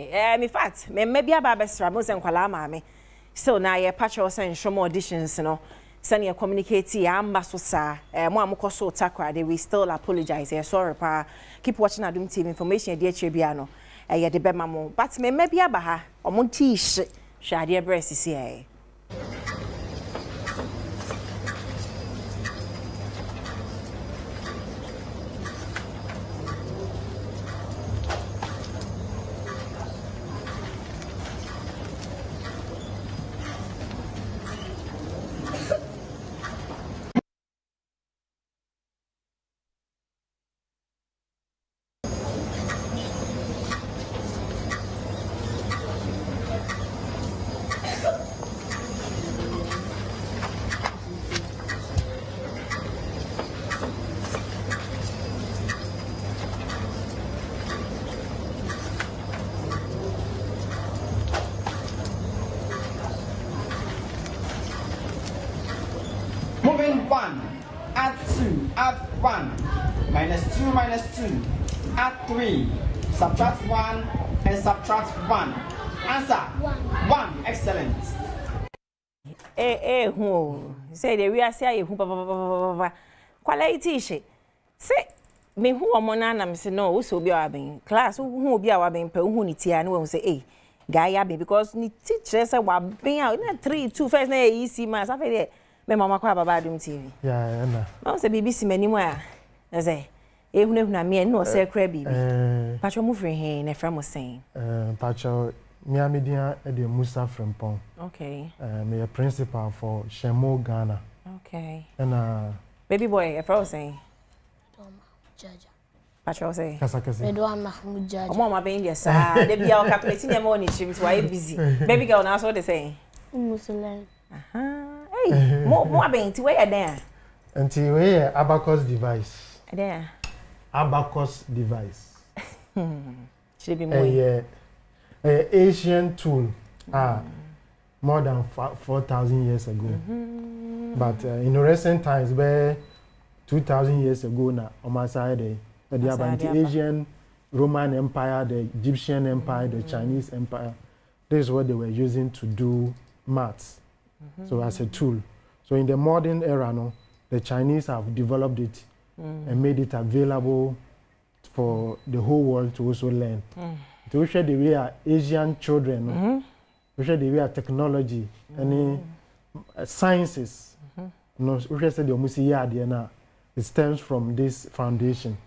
In fact, maybe about best Ramos and Kwalama. So now your patch was saying show more auditions, send your communicate, ambassador, Moamokoso Takra, they will still apologize. Sorry, pa. Keep watching Adom TV information, dear Chebiano. The Bemamo, but maybe Abaha or Montish, Shadia Breast is here. Moving 1, add 2, add 1, minus 2, minus 2, add 3, subtract 1, and subtract 1. Answer 1. Excellent. Say the we are saying who quality she. Say me who are monana, Miss No, so be our being class who be our being per unity and will say, eh, Gaia because ni teachers are being out 3, 2 first easy mass after that. Me mama kwa Badwam TV. Yeah, na. Mama say BBC manimwa. Na say ehunu ehuna me no say kra bibi. Pacho mu free he na fra mo sen. Pacho me amedia e de Musa Frempong. Okay. Me a principal for SHENMO Ghana. Okay. And baby boy, e fra sen. Jaja. Pacho say. Kasa. Badwam Ahosepe. Omo ma be India sa. Dey bia o calculate nya mo ni chim so why busy. Baby girl na so dey say. Muslim. Hey, more about where there. Until we Abacus device. There. Abacus device. Should be more. Asian tool. More than 4,000 years ago. But in recent times, where 2,000 years ago now, on my side, the Asian Roman Empire, the Egyptian Empire, the Chinese Empire. This is what they were using to do maths. So as a tool. So in the modern era, no, the Chinese have developed it and made it available for the whole world to also learn. To show the way Asian children, to show the way technology, any sciences, no, we say the almost year it stems from this foundation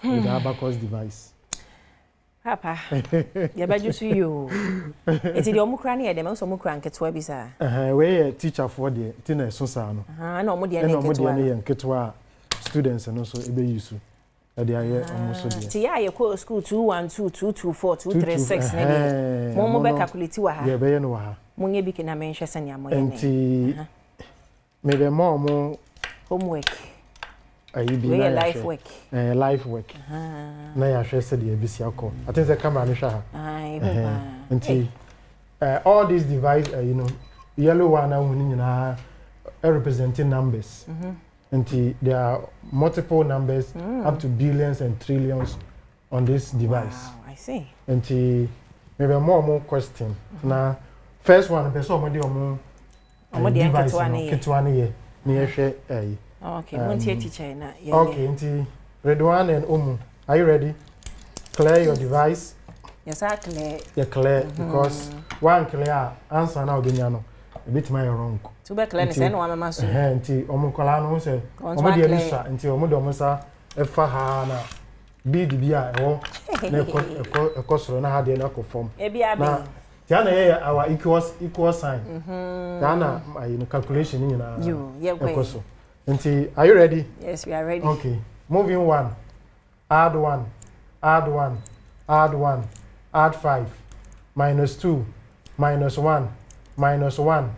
with the Abacus device. Papa, ya beju su you. Eti de omukra na ye de me so omukra nketwa bi sa. We teacher for the tina so sa no. Na omo de na nketwa. Na omo de na nketwa students no so ebe use. E de aye omo so de. Ti ya ye ko school 212 224 236 na de. Mo be calculate wa ha. Ye be ye no wa ha. Mo nye bi ke na me nhwe sanya mo ye ne. Enti me be mo homework. We life work. Life work. Na ya hwe se de abisi akọ. I think the camera no hwa ha. Enti all these device yellow one na huni nyina representing numbers. Enti there are multiple numbers up to billions and trillions on this device. Wow, I see. Enti maybe more question. Na first one person omo de ketwa ne ye. Ne hwe Okay, Monty teacher na. Okay, Auntie Redwan and Umu, are you ready? Clear your device. Yes, I clear. You're clear because one clear answer now Benyano. A bit my wrong. To be clear, no one mama so. Auntie Omukola no say. Omo de bisa, Auntie Omudomusa efa ha na bia e na ekosoro na ha de na ko form. E bia be. Na our equal sign. Na calculation ni na. You, Auntie, are you ready? Yes, we are ready. Okay. Moving 1. Add 1. Add 1. Add 1. Add 5. Minus 2. Minus 1. Minus 1.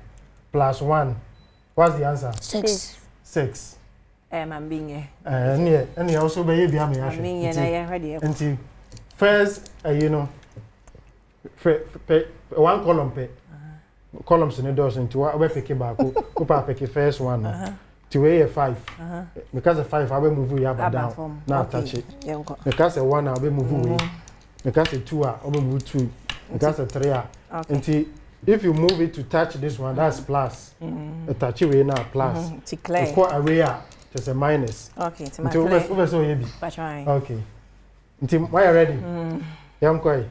Plus 1. What's the answer? 6. I'm being here. And you also be here. I'm ready. Auntie, first, one column pay. Columns in the doors into what pick back. Upa pick first one. To weigh 5. Because a 5, I will move you up and down. Now touch it. Because a 1, I will move away. Because a 2, I will move 2. That's a 3. Okay. If you move it to touch this one, that's plus. A touch away now plus. Declare. Quite away, just a minus. Okay. Over so heavy. Okay. Until why are ready? Yam koi.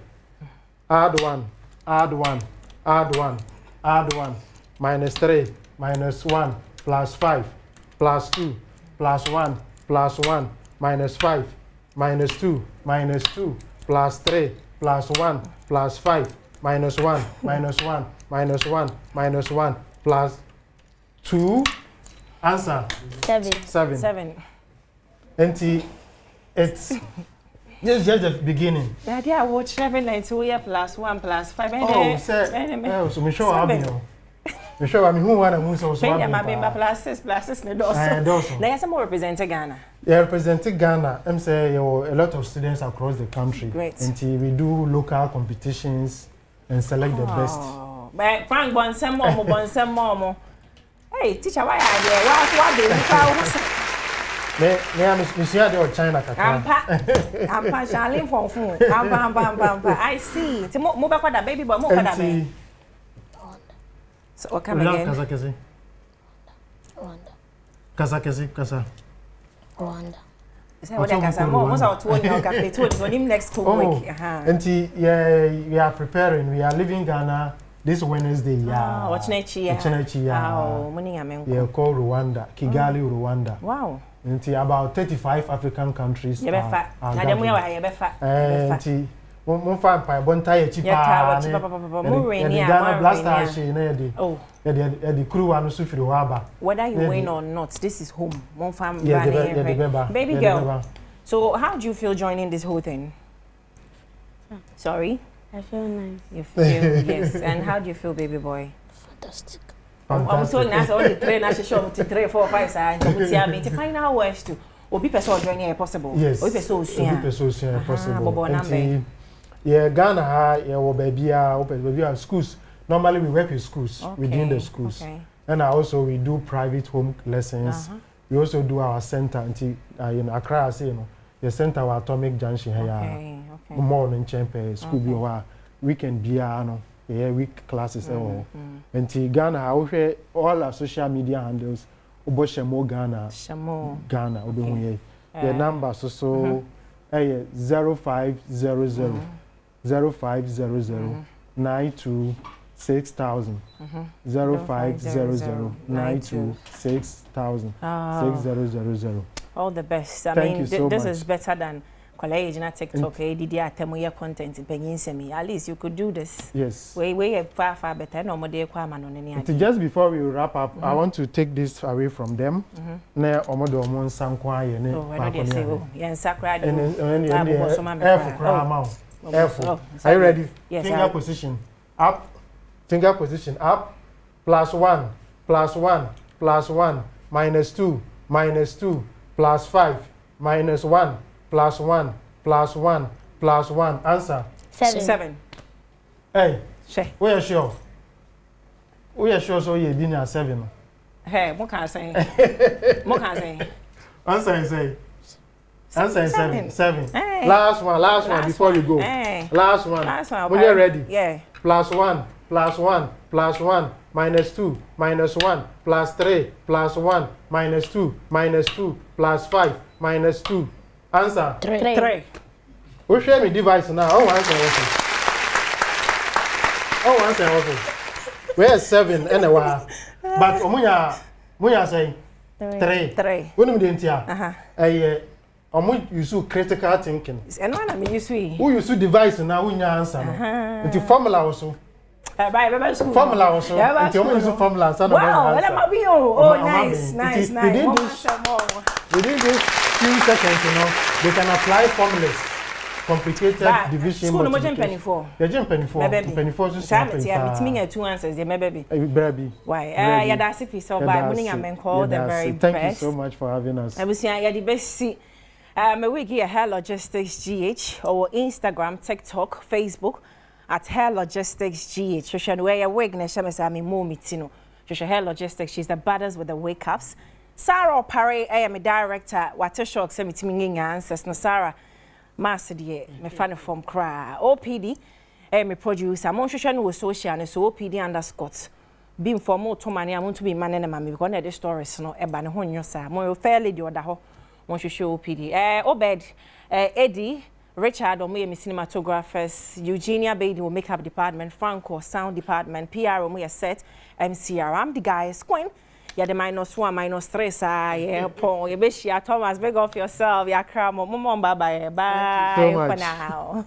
Add 1. Add 1. Add 1. Add 1. Minus 3. Minus 1. Plus 5. Plus 2. Plus 1. Plus 1. Minus 5. Minus 2. Minus 2. Plus 3. Plus 1. Plus 5. Minus 1. Minus 1. Minus 1. Minus 1. Plus 2. Answer. 7. And it's just the beginning. Daddy, I watch 7 and 2 year plus 1 plus 5. Oh, sir. So me show Abino. Me show I mean who want to move so so. Plus 6 ne doso. Na yesa mo represent Ghana. Yeah, represent Ghana. I'm say a lot of students across the country. Great. And we do local competitions and select the best. But Frank Bonsem Momo. Hey, teacher, why are there? What Me share the China kaka. Ampa Charlie from phone. Ampa. I see. Ti mo ba kwada baby boy mo kwada me. So what come again? Kazakesi. Kasa. Rwanda. Say what kasa mo so to won your cafe to him next 2 week. And we are preparing. We are leaving Ghana this Wednesday. Yeah. What's next year? Oh, money amen. Yeah, called Rwanda, Kigali, Rwanda. Wow. And about 35 African countries. Yeah, befa. Na dem we are befa. And mon fan pa bon tie chipa. Yeah, Ghana Blasters she na dey. Oh. The crew anu so firi waba. Whether you win or not, this is home. Mon fan baby girl. So how do you feel joining this whole thing? Sorry? I feel nice. You feel yes. And how do you feel, baby boy? Fantastic. I'm told now so only 3 na show 3 4 5 say to find out ways to obi person join here possible. Yes. Obi person osuan possible. Yeah, Ghana yeah wo baby schools. Normally we work with schools within the schools. Okay. And also we do private home lessons. We also do our center until Accra say the center wa Atomic Junction here. Okay. Morning champion school be weekend bia no week classes and Ghana all our social media handles obo SHENMO Ghana obo the number so 0500 92 6000 0500 92 6000 6000. All the best. I Thank mean you so this much. Is better than college na TikTok content in at least you could do this. Yes. We far better no more just before we wrap up, I want to take this away from them. Na omodo omon sankwa ye ne Are you ready? Yes. Finger position up. Finger position up. +1 +1 +1 -2 -2 +5 -1 +1 +1 +1. Answer. 7. Hey. She. We are sure. We are sure so you been at 7. Hey, what can I say? What can I say? Answer and say. Answer is 7. Hey. Last one before you go. Hey. Last one. When you're ready. Yeah. +1 +1 +1 -2 -1 +3 +1 -2 -2 +5 -2. Answer. 3. We share me device now. Answer also. Where 7 anyway. But omuya say 3. When we didn't hear. Use critical thinking. And one I mean use who use device now we answer. Into formula also. Formula also. Into use formula answer. Wow, nice. Within this few seconds, they can apply formulas. Complicated division. School no penny-4. You're penny-4 just simple. Yeah, it means 2 answers. They baby. Why? Yeah, that's if so by morning I'm call the very best. Thank you so much for having us. I was saying yeah the best. We give Hair Logistics GH or Instagram, TikTok, Facebook at Hair Logistics GH. She wear a wig na she say me mo mitino. She Hair Logistics. She's the baddest with the wig caps. Sarah Parry, I am a director. What a shock say mitimi nginga answers no Sarah. Master die me fan from cry. OPD me producer mo hwehwe no social no so OPD_Scott be informal to mani am to be man na mama because na the stories no e ba ne ho nyo sa mo fair lady oda ho mo hwehwe OPD Obed Eddie Richard omo ye cinematographers Eugenia Bailey will makeup department Franco sound department PR omo ye set MCR I'm the guys Queen yeah the -1 -3 sa yeah po ye be share Thomas big off yourself ya cram mo bye bye for now